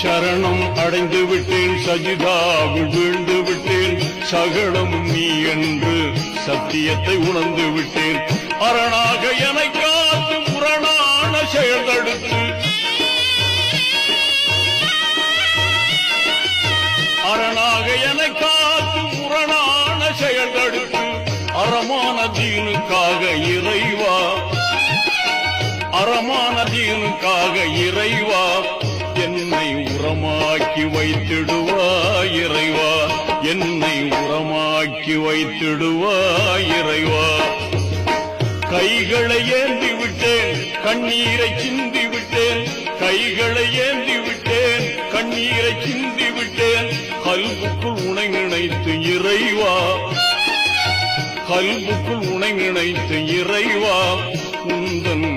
சரணம் அடைந்து விட்டேன், சஜிதாவில் வீழ்ந்து விட்டேன், சகலம் நீ என்று சத்தியத்தை உணர்ந்து விட்டேன். அரணாக என்னை காத்து முரணான செயல் தடுத்து, அரணாக என்னை காத்து முரணான செயல் தடுத்து, அறமான தீனுக்காக இறைவா, அறமான தீனுக்காக இறைவா, என்னை உரமாக்கி வைத்திடுவாய் இறைவா, என்னை உரமாக்கி வைத்திடுவாய் இறைவா. கைகளை ஏந்தி விட்டேன், கண்ணீரை சிந்தி விட்டேன், கைகளை ஏந்தி விட்டேன், கண்ணீரை சிந்தி விட்டேன். கல்புக்குள் உனை நினைத்து இறைவா, கல்புக்குள் உனை நினைத்து இறைவா, உந்தன்